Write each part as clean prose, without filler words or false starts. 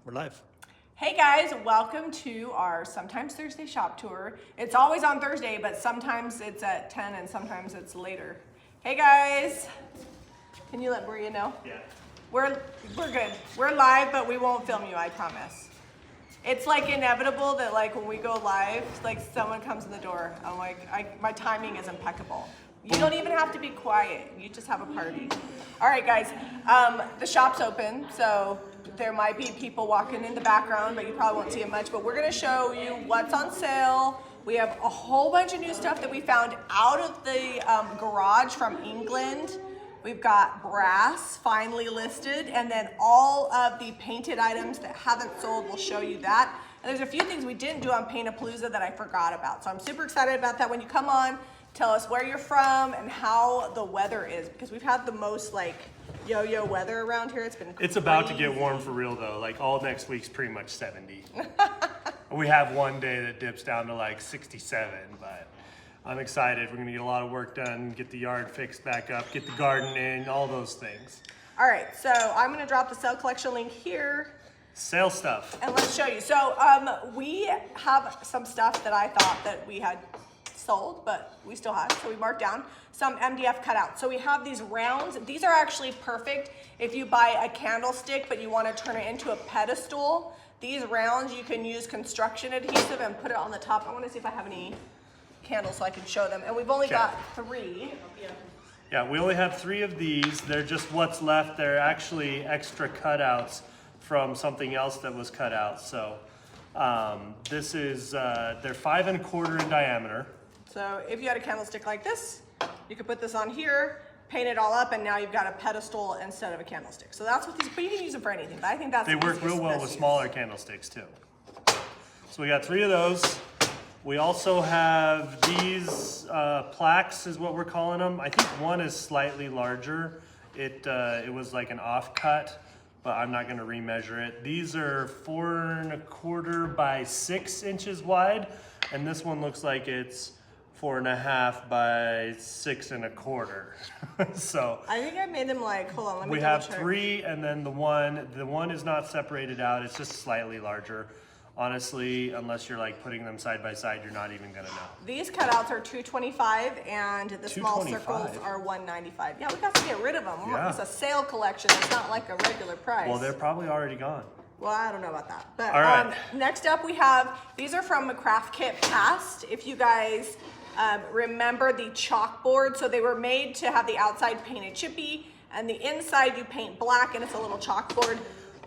We're live. Hey guys, welcome to our Sometimes Thursday shop tour. It's always on Thursday, but sometimes it's at 10 and sometimes it's later. Hey guys, can you let Maria know? Yeah. We're good. We're live, but we won't film you, I promise. It's like inevitable that like when we go live, like someone comes in the door. I'm like, my timing is impeccable. You don't even have to be quiet. You just have a party. All right, guys. The shop's open, so there might be people walking in the background, but you probably won't see it much. But we're gonna show you what's on sale. We have a whole bunch of new stuff that we found out of the garage from England. We've got brass finally listed, and then all of the painted items that haven't sold, we'll show you that. And there's a few things we didn't do on Paint-A-Palooza that I forgot about. So I'm super excited about that. When you come on, tell us where you're from and how the weather is, because we've had the most like yo-yo weather around here. It's been crazy. It's about to get warm for real though. Like all next week's pretty much 70. We have one day that dips down to like 67, but I'm excited. We're gonna get a lot of work done, get the yard fixed back up, get the garden in, all those things. All right, so I'm gonna drop the sale collection link here. Sale stuff. And let's show you. So we have some stuff that I thought that we had sold, but we still have, so we marked down some MDF cutouts. So we have these rounds. These are actually perfect if you buy a candlestick but you want to turn it into a pedestal. These rounds you can use construction adhesive and put it on the top. I want to see if I have any candles so I can show them. And we've only got 3. Yeah, we only have 3 of these. They're just what's left. They're actually extra cutouts from something else that was cut out. So this is, they're 5 1/4 in diameter. So if you had a candlestick like this, you could put this on here, paint it all up, and now you've got a pedestal instead of a candlestick. So that's what these, but you can use them for anything. But I think that's They work real well with smaller candlesticks too. So we got 3 of those. We also have these plaques is what we're calling them. I think one is slightly larger. It was like an offcut, but I'm not gonna remeasure it. These are 4 1/4 by 6 inches wide, and this one looks like it's 4 1/2 by 6 1/4. So I think I made them like, hold on, let me we double have check. 3, and then the one is not separated out. It's just slightly larger. Honestly, unless you're like putting them side by side, you're not even gonna know. These cutouts are $2.25 and the small circles $2.25? are $1.95. Yeah, we got to get rid of them. Yeah. It's a sale collection. It's not like a regular price. Well, they're probably already gone. Well, I don't know about that. But All right. Next up we have, these are from a craft kit past. If you guys remember the chalkboard, so they were made to have the outside painted chippy and the inside you paint black, and it's a little chalkboard.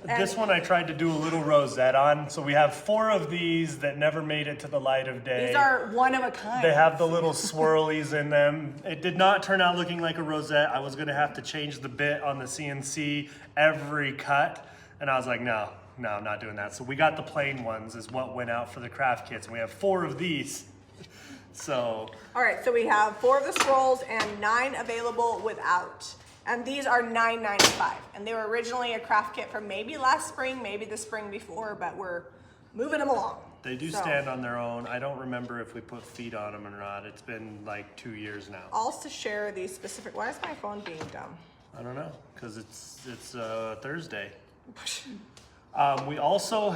This one I tried to do a little rosette on. So we have 4 of these that never made it to the light of day. These are one of a kind. They have the little swirlies in them. It did not turn out looking like a rosette. I was gonna have to change the bit on the CNC every cut. And I was like, no, I'm not doing that. So we got the plain ones is what went out for the craft kits. And we have 4 of these. So. All right, so we have 4 of the scrolls and 9 available without. And these are $9.95. And they were originally a craft kit from maybe last spring, maybe the spring before, but we're moving them along. They do stand on their own. I don't remember if we put feet on them or not. It's been like 2 years now. Also share these specific, why is my phone being dumb? I don't know, because it's Thursday. We also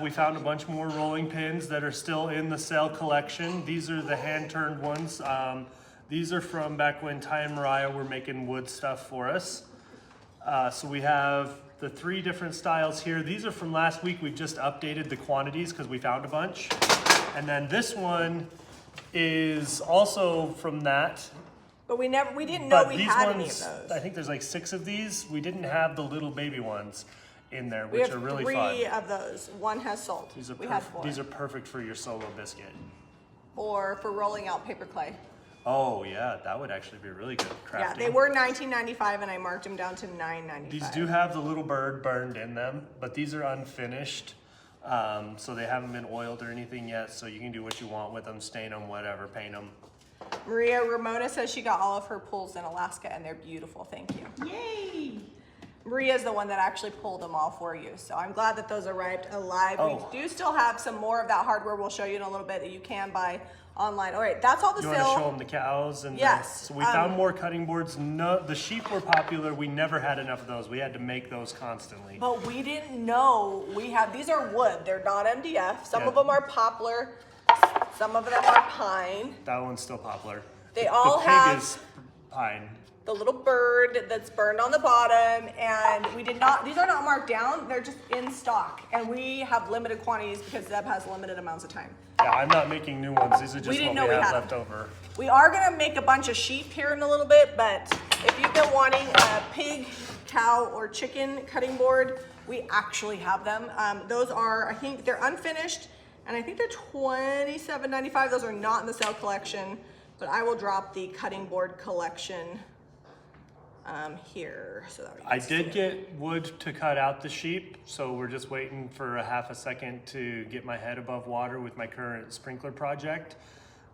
we found a bunch more rolling pins that are still in the sale collection. These are the hand-turned ones. These are from back when Ty and Mariah were making wood stuff for us. So we have the 3 different styles here. These are from last week. We've just updated the quantities because we found a bunch. And then this one is also from that. But we didn't know we these had ones, any of those. I think there's like 6 of these. We didn't have the little baby ones in there, We which have are really 3 fun. of those. 1 has sold. We had 4. These are perfect for your solo biscuit. Or for rolling out paper clay. Oh yeah, that would actually be really good crafting. Yeah, they were $19.95 and I marked them down to $9.95. These do have the little bird burned in them, but these are unfinished. So they haven't been oiled or anything yet, so you can do what you want with them, stain them, whatever, paint them. Maria Ramona says she got all of her pulls in Alaska and they're beautiful, thank you. Yay! Maria's the one that actually pulled them all for you. So I'm glad that those arrived alive. Oh. We do still have some more of that hardware we'll show you in a little bit that you can buy online. All right, that's all the You sale. want to show them the cows? And Yes. so we found more cutting boards. No, the sheep were popular. We never had enough of those. We had to make those constantly. But we didn't know we have, these are wood. They're not MDF. Some Yeah. of them are poplar. Some of them are pine. That one's still popular. They The all pig have is pine. the little bird that's burned on the bottom, and we did not, these are not marked down, they're just in stock, and we have limited quantities because Zeb has limited amounts of time. Yeah, I'm not making new ones. These are just didn't what know we we have had left over. We are gonna make a bunch of sheep here in a little bit, but if you've been wanting a pig, cow, or chicken cutting board, we actually have them. Those are, I think they're unfinished, and I think they're $27.95. Those are not in the sale collection, but I will drop the cutting board collection here, so that we can I see did it. get wood to cut out the sheep, so we're just waiting for a half a second to get my head above water with my current sprinkler project.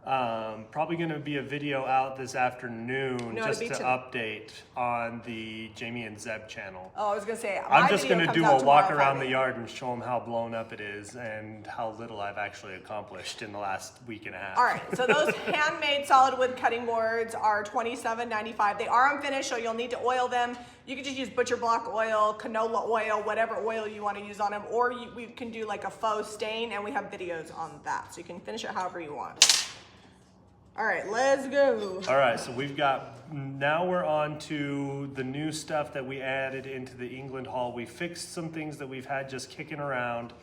Probably going to be a video out this afternoon No, just it'll to be update on the Jami and Zeb channel. Oh, I was gonna say, I'm my just video going to comes do out a walk tomorrow, around the Friday. yard and show them how blown up it is and how little I've actually accomplished in the last week and a half. All right, so those handmade solid wood cutting boards are $27.95. They are unfinished, so you'll need to oil them. You can just use butcher block oil, canola oil, whatever oil you want to use on them, or we can do like a faux stain, and we have videos on that, so you can finish it however you want. All right, let's go. All right, so now we're on to the new stuff that we added into the England haul. We fixed some things that we've had just kicking around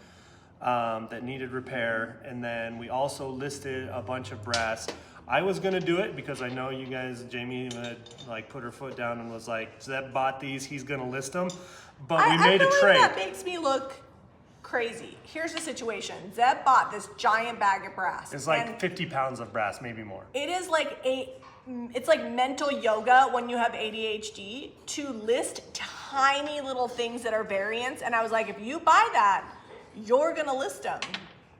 that needed repair, and then we also listed a bunch of brass. I was gonna do it because I know you guys, Jami like put her foot down and was like, Zeb bought these, he's gonna list them, but we made I a feel trade. like that makes me look crazy. Here's the situation. Zeb bought this giant bag of brass. It's like and 50 pounds of brass, maybe more. it is like it's like mental yoga when you have ADHD to list tiny little things that are variants. And I was like, if you buy that, you're gonna list them.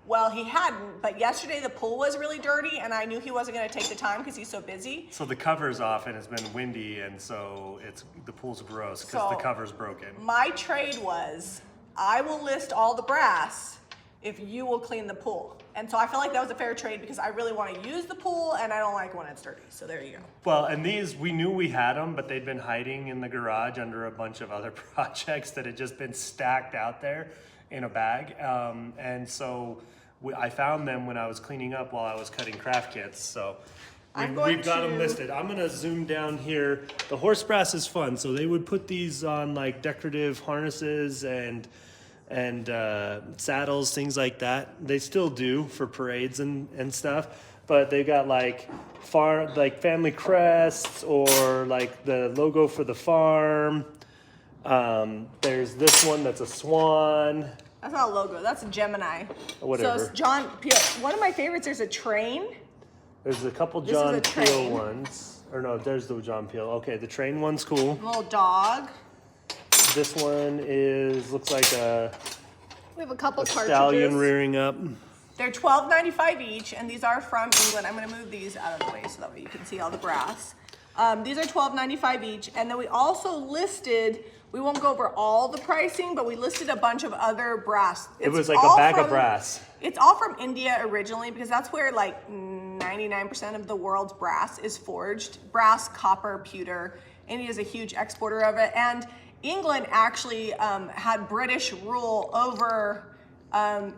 Well, he hadn't, but yesterday the pool was really dirty and I knew he wasn't gonna take the time because he's so busy. So the cover's off and it's been windy, and so the pool's gross because So- the cover's broken. My trade was, I will list all the brass if you will clean the pool. And so I feel like that was a fair trade because I really want to use the pool and I don't like when it's dirty. So there you go. Well, and these, we knew we had them, but they'd been hiding in the garage under a bunch of other projects that had just been stacked out there in a bag. And so I found them when I was cleaning up while I was cutting craft kits. So we've got them listed. I'm gonna zoom down here. The horse brass is fun. So they would put these on like decorative harnesses and saddles, things like that. They still do for parades and stuff, but they got like family crests or like the logo for the farm. There's this one that's a swan. That's not a logo, that's a Gemini. Whatever. So John Peel, one of my favorites, there's a train. There's a couple This is John a Peel train. ones. Or no, there's the John Peel. Okay, the train one's cool. A little dog. This one looks like a We have a couple cartridges. stallion rearing up. They're $12.95 each, and these are from England. I'm gonna move these out of the way so that way you can see all the brass. These are $12.95 each, and then we also listed, we won't go over all the pricing, but we listed a bunch of other brass. It was It's like a all bag of from- brass. It's all from India originally because that's where like 99% of the world's brass is forged. Brass, copper, pewter. India is a huge exporter of it. And England actually had British rule over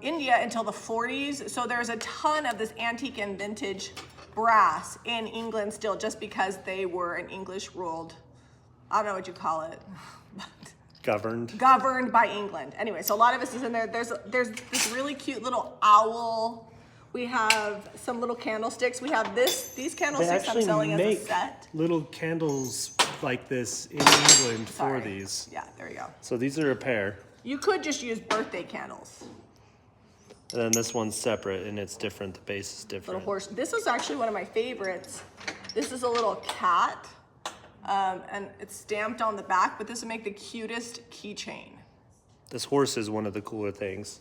India until the 40s. So there's a ton of this antique and vintage brass in England still just because they were an English ruled, I don't know what you call it. Governed by England. Anyway, so a lot of this is in there. There's this really cute little owl. We have some little candlesticks. We have these They candlesticks I'm actually selling as a make set. little candles like this in England Sorry. for these. Yeah, there you go. So these are a pair. You could just use birthday candles. And then this one's separate and it's different. The base is Little different. horse. This was actually one of my favorites. This is a little cat, and it's stamped on the back, but this would make the cutest keychain. This horse is one of the cooler things.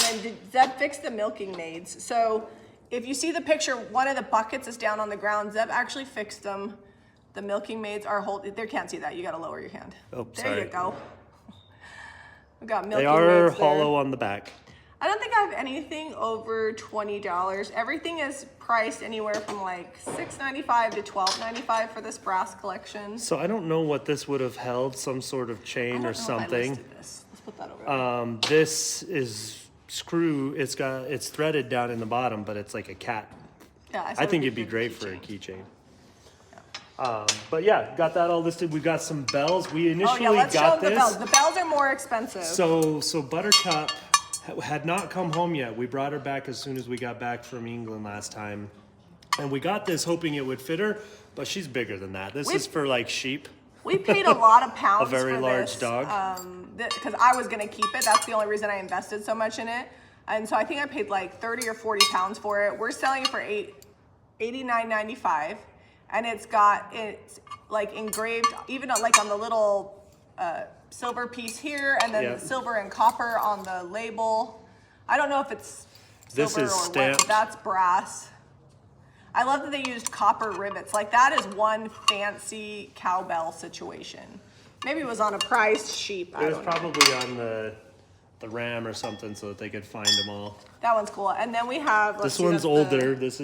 And then Zeb fixed the milking maids. So if you see the picture, one of the buckets is down on the ground. Zeb actually fixed them. The milking maids are holding, they can't see that. You gotta lower your hand. Oh, there sorry. you go. We've got milking They are maids there. hollow on the back. I don't think I have anything over $20. Everything is priced anywhere from like $6.95 to $12.95 for this brass collection. So I don't know what this would have held, some sort of I chain don't know or if I something. listed this. Let's put that over there. This is it's threaded down in the bottom, but it's like a cat. Yeah, I said think we it'd be could great for a keychain. keychain. But yeah, got that all listed. We got some bells. We Oh initially yeah, let's show got them the this. bells. The bells are more expensive. So Buttercup had not come home yet. We brought her back as soon as we got back from England last time. And we got this hoping it would fit her, but she's bigger than that. This is for like sheep. We paid a lot of pounds A very for large this, dog. because I was gonna keep it. That's the only reason I invested so much in it. And so I think I paid like 30 or 40 pounds for it. We're selling it for $89.95, and it's like engraved even like on the little silver piece here, and then Yeah. the silver and copper on the label. I don't know if it's This silver is or what, stamped. but that's brass. I love that they used copper rivets. Like that is one fancy cowbell situation. Maybe it was on a prized sheep. I It was don't know. probably on the ram or something so that they could find them all. That one's cool. And then we have, let's This see, one's that's older. This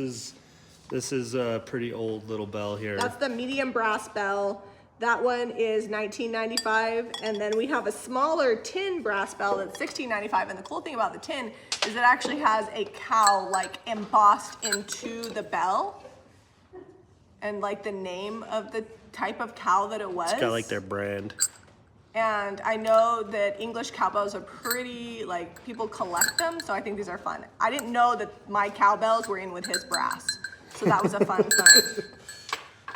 is a pretty old little bell here. That's the medium brass bell. That one is $19.95. And then we have a smaller tin brass bell that's $16.95. And the cool thing about the tin is it actually has a cow like embossed into the bell. And like the name of the type of cow that it was. It's got like their brand. And I know that English cowbells are pretty, like, people collect them, so I think these are fun. I didn't know that my cowbells were in with his brass, so that was a fun find.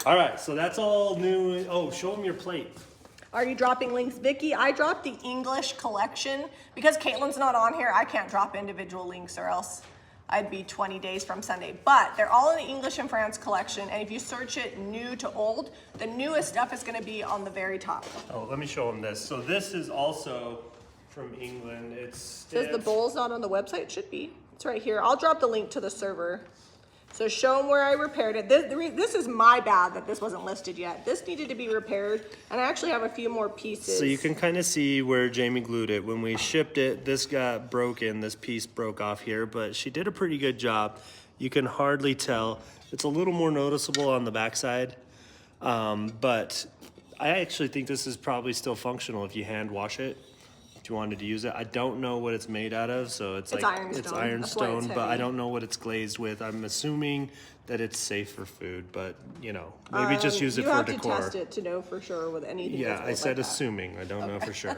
All right, so that's all new. Oh, show them your plate. Are you dropping links, Vicky? I dropped the English collection. Because Caitlin's not on here, I can't drop individual links or else I'd be 20 days from Sunday. But they're all in the English and France collection, and if you search it new to old, the newest stuff is gonna be on the very top. Oh, let me show them this. So this is also from England. Says the bowl's not on the website. It should be. It's right here. I'll drop the link to the server. So show them where I repaired it. This is my bad that this wasn't listed yet. This needed to be repaired, and I actually have a few more pieces. So you can kind of see where Jami glued it. When we shipped it, this got broken. This piece broke off here, but she did a pretty good job. You can hardly tell. It's a little more noticeable on the backside, but I actually think this is probably still functional if you hand wash it. If you wanted to use it, I don't know what it's made out of, so it's like ironstone. it's That's why ironstone, it's but I heavy. don't know what it's glazed with. I'm assuming that it's safe for food, but you know, maybe just use it you for have decor. to test it to know for sure with anything. Yeah, that's I built said like that. assuming. I don't know for sure.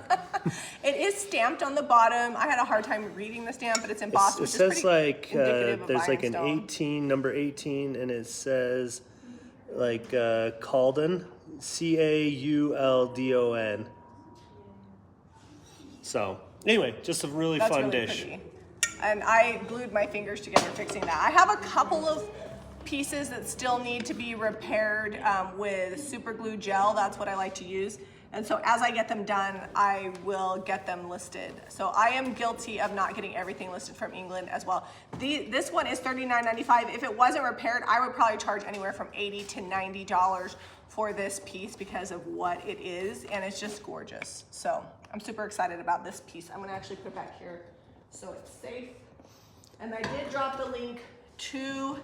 It is stamped on the bottom. I had a hard time reading the stamp, but it's embossed, It which is says pretty like indicative of there's like an ironstone. 18, number 18, and it says like Caldon, Cauldon. So anyway, just a really That's fun really dish. pretty. And I glued my fingers together fixing that. I have a couple of pieces that still need to be repaired with super glue gel. That's what I like to use. And so as I get them done, I will get them listed. So I am guilty of not getting everything listed from England as well. This one is $39.95. If it wasn't repaired, I would probably charge anywhere from $80 to $90 for this piece because of what it is, and it's just gorgeous. So I'm super excited about this piece. I'm gonna actually put it back here so it's safe. And I did drop the link to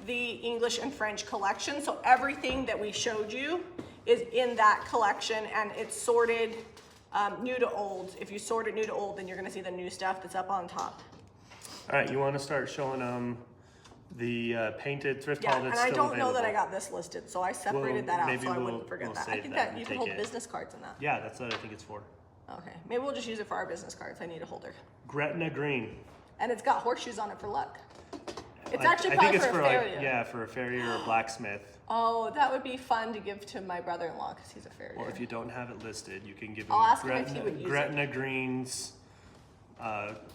the English and French collection. So everything that we showed you is in that collection, and it's sorted new to old. If you sort it new to old, then you're gonna see the new stuff that's up on top. All right, you want to start showing them the painted thrift Yeah, haul that's and I still don't know that I available? got this listed, so I separated Well, that out maybe so I we'll- wouldn't forget we'll that. I save think that that and you can take hold it. business cards in that. Yeah, that's what I think it's for. Okay, maybe we'll just use it for our business cards. I need a holder. Gretna green. And it's got horseshoes on it for luck. It's I actually think probably it's for a like, farrier. yeah, for a farrier or a blacksmith. Oh, that would be fun to give to my brother-in-law because he's a farrier. Or if you don't have it listed, you can give I'll him ask him if he would use it. Gretna Greens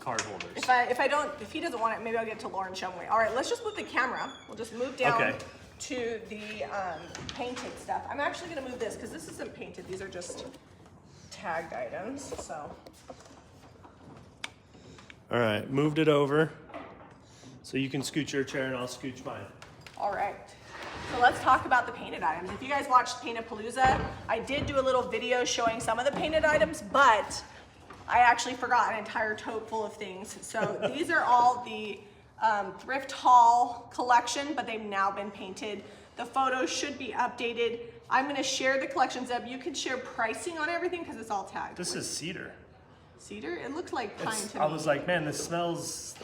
card holders. If he doesn't want it, maybe I'll get to Lauren Shumway. All right, let's just move the camera. We'll just move down Okay. to the painted stuff. I'm actually gonna move this because this isn't painted. These are just tagged items, so. All right, moved it over. So you can scoot your chair and I'll scooch mine. All right. So let's talk about the painted items. If you guys watched Paint-A-Palooza, I did do a little video showing some of the painted items, but I actually forgot an entire tote full of things. So these are all the thrift haul collection, but they've now been painted. The photos should be updated. I'm gonna share the collections up. You can share pricing on everything because it's all tagged. This is cedar. Cedar? It looks like pine to me. I was like, man, this smells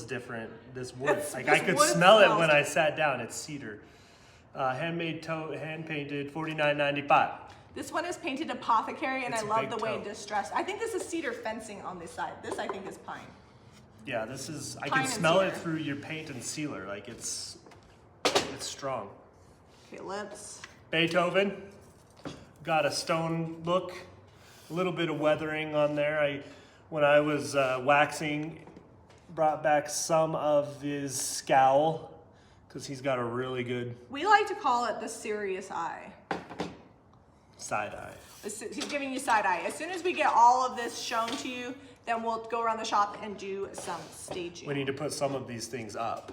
different. This wood, It's- like this I could wood smell it smells when I sat down. It's cedar. Handmade tote, hand painted, $49.95. This one is painted apothecary, and It's I a love big the way tote. distressed. I think this is cedar fencing on this side. This I think is pine. Yeah, this is. I Pine can and smell it cedar. through your paint and sealer. Like it's strong. Okay, let's. Beethoven, got a stone look, a little bit of weathering on there. When I was waxing, brought back some of his scowl because he's got a really good We like to call it the serious eye. side eye. He's giving you side eye. As soon as we get all of this shown to you, then we'll go around the shop and do some staging. We need to put some of these things up.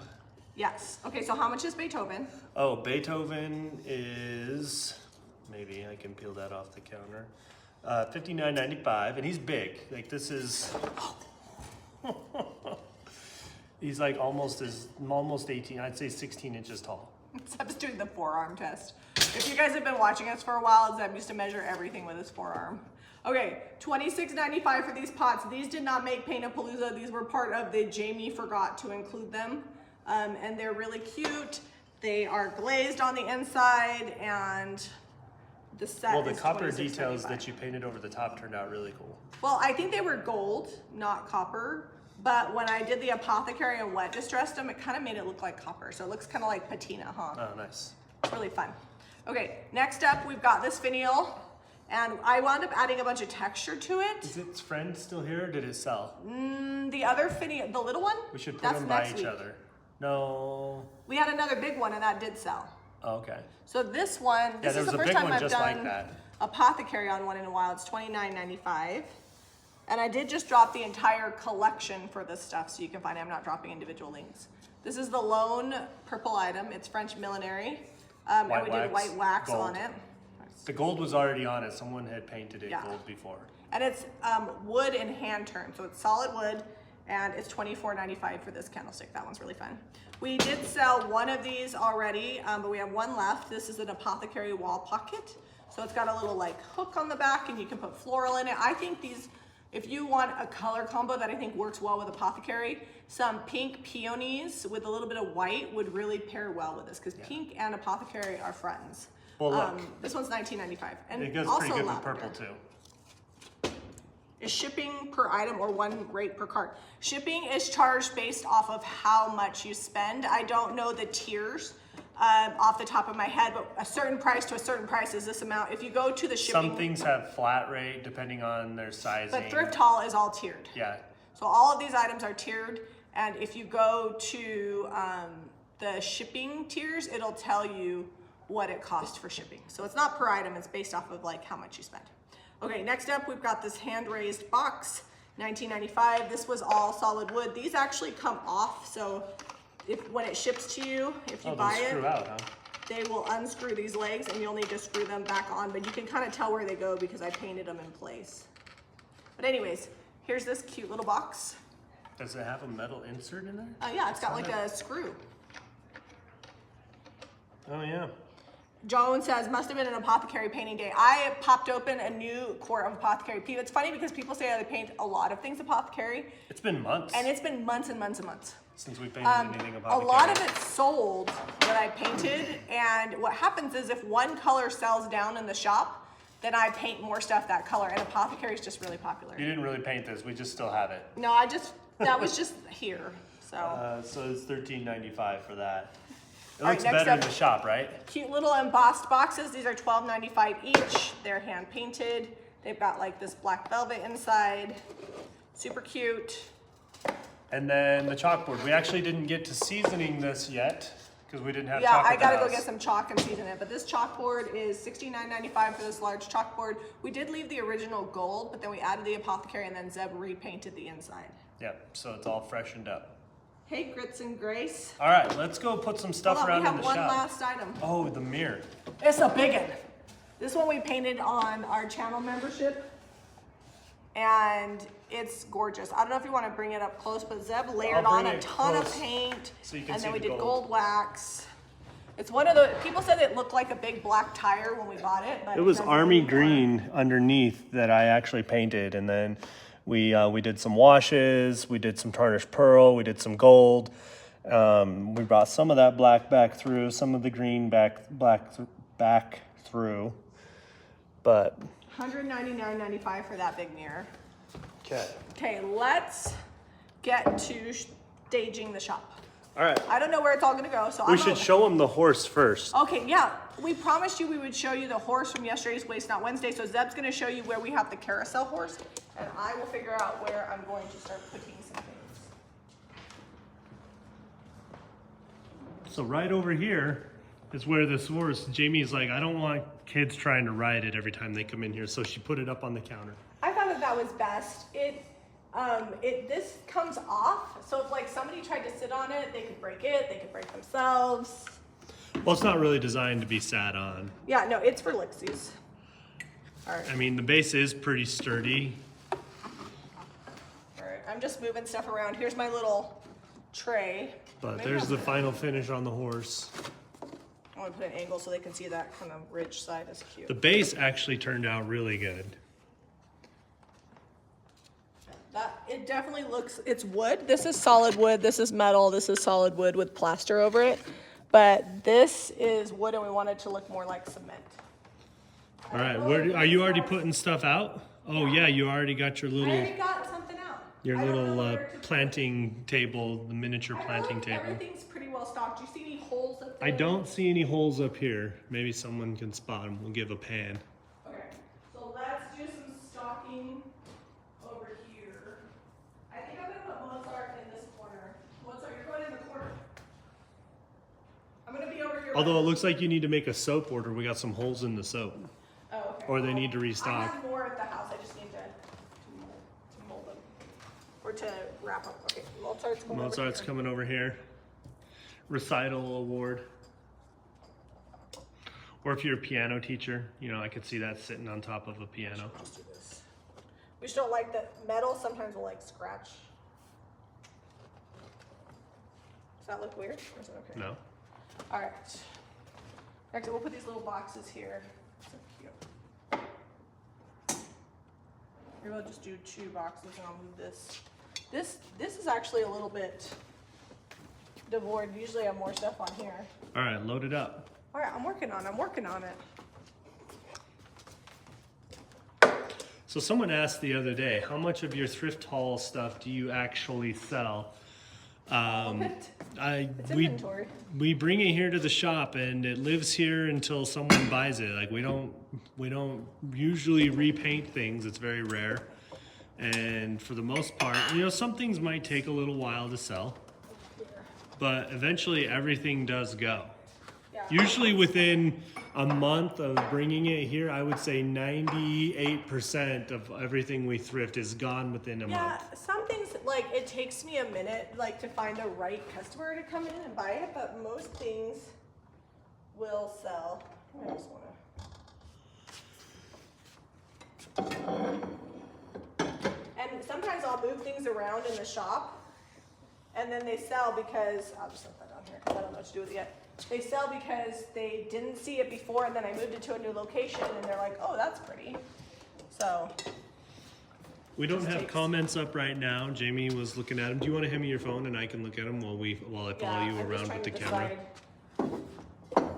Yes. Okay, so how much is Beethoven? Oh, Beethoven is, maybe I can peel that off the counter. $59.95, and he's big. Like this is, he's like almost 18. I'd say 16 inches tall. Zeb's doing the forearm test. If you guys have been watching us for a while, Zeb used to measure everything with his forearm. Okay, $26.95 for these pots. These did not make Paint-A-Palooza. These were part of the Jami forgot to include them. And they're really cute. They are glazed on the inside, and the set Well, the is copper $26.95. details that you painted over the top turned out really cool. Well, I think they were gold, not copper. But when I did the apothecary and wet distressed them, it kind of made it look like copper. So it looks kind of like patina, huh? Oh, nice. It's really fun. Okay, next up, we've got this finial. And I wound up adding a bunch of texture to it. Is its friend still here, or did it sell? The other finial, the little one? We should put that's them by next each week. other. No. We had another big one and that did sell. Oh, okay. So this one, this there is was the a first big time one I've just like done that. apothecary on one in a while. It's $29.95. And I did just drop the entire collection for this stuff so you can find it. I'm not dropping individual links. This is the lone purple item. It's French millinery. And we did white wax gold. on it. The gold was already on it. Someone had painted it Yeah. gold before. And it's wood and hand turned, so it's solid wood, and it's $24.95 for this candlestick. That one's really fun. We did sell one of these already, but we have one left. This is an apothecary wall pocket. So it's got a little like hook on the back, and you can put floral in it. I think these, if you want a color combo that I think works well with apothecary, some pink peonies with a little bit of white would really pair well with this, because pink and apothecary are friends. Well, look. This one's $19.95, and It goes also pretty good with lavender. purple too. Is shipping per item or one rate per cart? Shipping is charged based off of how much you spend. I don't know the tiers off the top of my head, but a certain price to a certain price is this amount. If you go to the shipping, Some things have flat rate depending on their sizing. but thrift haul is all tiered. Yeah. So all of these items are tiered, and if you go to the shipping tiers, it'll tell you what it costs for shipping. So it's not per item, it's based off of like how much you spend. Okay, next up we've got this hand-raised box, $19.95. This was all solid wood. These actually come off, so when it ships to you, if you buy those it, screw out, huh? they will unscrew these legs and you'll need to screw them back on, but you can kind of tell where they go because I painted them in place. But anyways, here's this cute little box. Does it have a metal insert in there? Yeah, it's got like a screw. Oh yeah. Joan says, must have been an apothecary painting day. I popped open a new quart of apothecary paint. It's funny because people say they paint a lot of things apothecary, It's been months and it's been months and months and months. since we painted anything A apothecary. lot of it's sold that I painted, and what happens is if one color sells down in the shop, then I paint more stuff that color, and apothecary is just really popular. You didn't really paint this. We just still have it. No, that was just here, so. So it's $13.95 for that. It All right, looks next better up- in the shop, right? Cute little embossed boxes. These are $12.95 each. They're hand painted. They've got like this black velvet inside. Super cute. And then the chalkboard. We actually didn't get to seasoning this yet because we didn't have Yeah, chalk at I the gotta go house. get some chalk and season it. But this chalkboard is $69.95 for this large chalkboard. We did leave the original gold, but then we added the apothecary and then Zeb repainted the inside. Yep, so it's all freshened up. Hey, Grits and Grace. All right, let's go put some stuff Hold on, around we in have the one shop. last item. Oh, the mirror. It's a big one. This one we painted on our channel membership. And it's gorgeous. I don't know if you want to bring it up close, but Zeb layered I'll on bring a it ton of close paint. so you can And then see we the did gold. gold wax. It's one of the, people said it looked like a big black tire when we bought it. But It was doesn't army anymore. green underneath that I actually painted, and then we did some washes, we did some tarnished pearl, we did some gold. We brought some of that black back through, some of the green back through, but $199.95 for that big mirror. okay. Okay, let's get to staging the shop. All right, I don't know where it's all gonna go, so we should show them the horse first. Okay, yeah, we promised you we would show you the horse from yesterday's Waste Not Wednesday, so Zeb's gonna show you where we have the carousel horse, and I will figure out where I'm going to start putting some things. So right over here is where this horse, Jamie's like, I don't want kids trying to ride it every time they come in here, so she put it up on the counter. I thought that was best. This comes off, so if like somebody tried to sit on it, they could break it, they could break themselves. Well, it's not really designed to be sat on. Yeah, no, it's for Lixies. All right, I mean, the base is pretty sturdy. all right, I'm just moving stuff around. Here's my little tray. But Maybe there's I'll the put- final finish on the horse. I want to put an angle so they can see that kind of ridge side. Is cute. The base actually turned out really good. It definitely looks, it's wood. This is solid wood, this is metal, this is solid wood with plaster over it. But this is wood and we want it to look more like cement. All right, are you already putting stuff out? Oh yeah, you already got your I little already got something out. your I don't know little where to put it. planting table, the miniature I feel planting like table. everything's pretty well stocked. Do you see any holes up there? I don't see any holes up here. Maybe someone can spot them. We'll give a pan. Okay, so let's do some stocking over here. I think I'm gonna put Mozart in this corner. Mozart, you're going in the corner. I'm gonna be over here. Although it looks like you need to make a soap order. We got some holes in the soap. Oh, okay. Or they need to I restock. have more at the house. I just need to mold them or to wrap up. Okay, Mozart's going over Mozart's here. coming over here. Recital award. Or if you're a piano teacher, you know, I could see that sitting on top of a piano. Let's do this. We just don't like the metal. Sometimes we'll like scratch. Does that look weird? Or is it okay? No? All right. Next, we'll put these little boxes here. So cute. Maybe I'll just do 2 boxes and I'll move this. This is actually a little bit devoid. Usually I have more stuff on here. All right, load it up. All right, I'm working on it. So someone asked the other day, how much of your thrift haul stuff do you actually sell? It's inventory. We bring it here to the shop and it lives here until someone buys it. Like we don't usually repaint things. It's very rare. And for the most part, you know, some things might take a little while to sell, but eventually everything does go. Yeah. Usually within a month of bringing it here, I would say 98% of everything we thrift is gone within a Yeah, month. some things, like, it takes me a minute, like, to find the right customer to come in and buy it, but most things will sell. I just wanna... And sometimes I'll move things around in the shop, and then they sell because, I'll just set that down here, because I don't know what to do with it yet. They sell because they didn't see it before, and then I moved it to a new location, and they're like, oh, that's pretty. So... We don't Just have takes- comments up right now. Jamie was looking at them. Do you want to hand me your phone and I can look at them while I follow you I'm just around trying with the to camera? decide.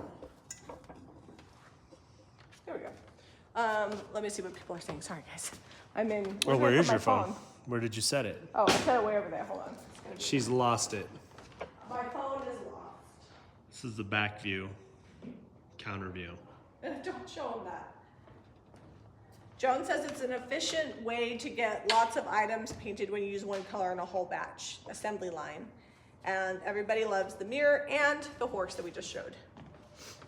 There we go. Let me see what people are saying. Sorry, guys. I'm in. Or where's where my is your phone? Where did you set it? Oh, I set it way over there. Hold on. It's gonna be- She's lost it. My phone is lost. This is the back view, counter view. Don't show him that. Joan says it's an efficient way to get lots of items painted when you use one color in a whole batch assembly line. And everybody loves the mirror and the horse that we just showed.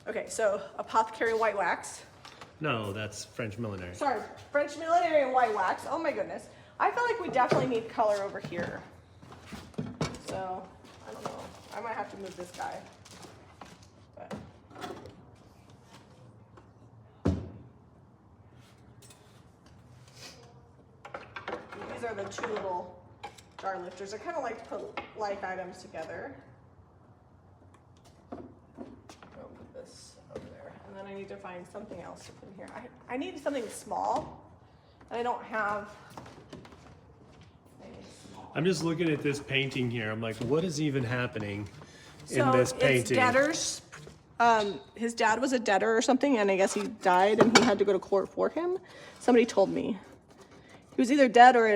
Okay, so apothecary white wax. No, that's French millinery. Sorry, French millinery and white wax. Oh my goodness. I feel like we definitely need color over here. So I might have to move this guy. But. These are the two little jar lifters. I kind of like to put like items together. I'll put this over there. And then I need to find something else to put in here. I need something small, and I don't have anything small. I'm just looking at this painting here. I'm like, what is even happening in this painting? It's debtors. His dad was a debtor or something, and I guess he died, and he had to go to court for him. Somebody told me. He was either dead or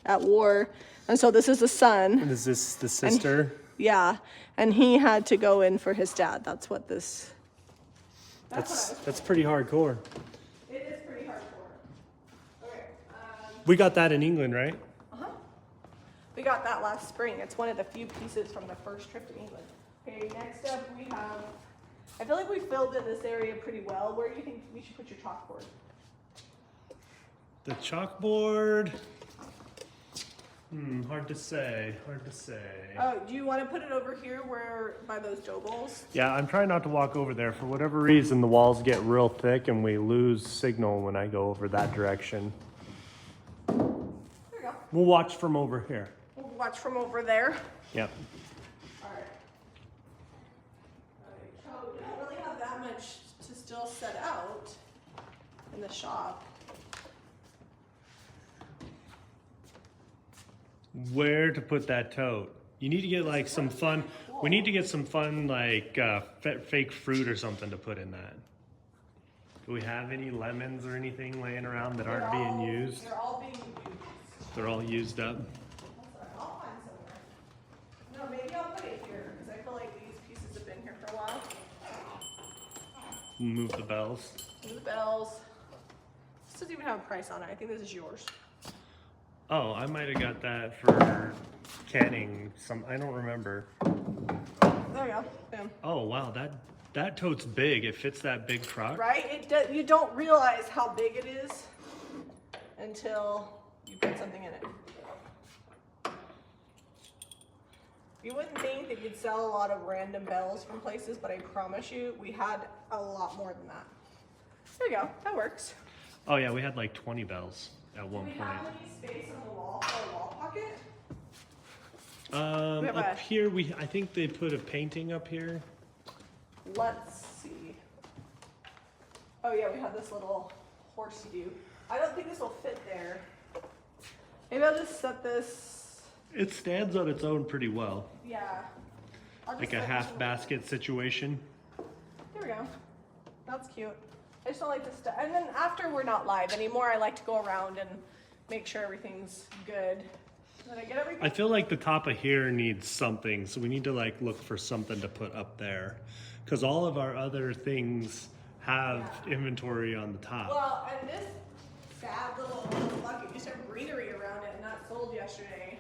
at war, and so this is the son. And is this the sister? Yeah, and he had to go in for his dad. That's what this. That's pretty hardcore. It is pretty hardcore. Okay. We got that in England, right? We got that last spring. It's one of the few pieces from the first trip to England. Okay, next up we have. I feel like we filled in this area pretty well. Where do you think we should put your chalkboard? The chalkboard. Hard to say. Oh, do you want to put it over here where by those dough bowls? Yeah, I'm trying not to walk over there. For whatever reason, the walls get real thick and we lose signal when I go over that direction. There you go. We'll watch from over here. We'll watch from over there. Yep. All right. So we don't really have that much to still set out in the shop. Where to put that tote? You need to get like some fun. We need to get some fun like fake fruit or something to put in that. Do we have any lemons or anything laying around that aren't being used? They're all being used. They're all used up. That's all right. I'll find somewhere. No, maybe I'll put it here because I feel like these pieces have been here for a while. Move the bells. The bells. This doesn't even have a price on it. I think this is yours. Oh, I might have got that for canning some. I don't remember. There we go. Boom. Oh wow, that tote's big. It fits that big crock. Right? You don't realize how big it is until you put something in it. You wouldn't think that you'd sell a lot of random bells from places, but I promise you, we had a lot more than that. There you go. That works. Oh yeah, we had like 20 bells at one Do we point. have any space on the wall for a wall pocket? We have Up here, I think they put a painting up here. Let's see. Oh yeah, we have this little horse view. I don't think this will fit there. Maybe I'll just set this. It stands on its own pretty well. Yeah. I'll just Like a set half this basket situation. There we go. That's cute. I just don't like to and then after we're not live anymore, I like to go around and make sure everything's good. Did I get everything? I feel like the top of here needs something, so we need to like look for something to put up there. Because all of our other things have inventory on the top. Well, and this sad little bucket used to have greenery around it and that sold yesterday.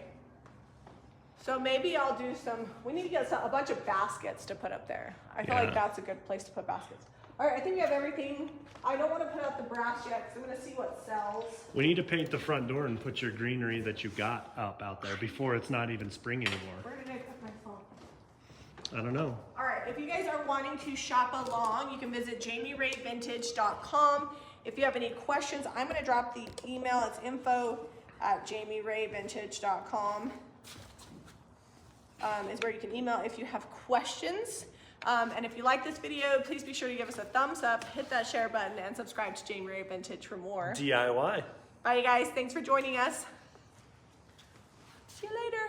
So maybe I'll do we need to get a bunch of baskets to put up there. I feel like that's a good place to put baskets. All right, I think we have everything. I don't want to put out the brass yet because I'm going to see what sells. We need to paint the front door and put your greenery that you got up out there before it's not even spring anymore. Where did I put my phone? I don't know. All right, if you guys are wanting to shop along, you can visit jamirayvintage.com. If you have any questions, I'm going to drop the email. It's info@jamirayvintage.com is where you can email if you have questions. And if you like this video, please be sure to give us a thumbs up, hit that share button, and subscribe to Jami Ray Vintage for more. DIY. Bye, you guys. Thanks for joining us. See you later.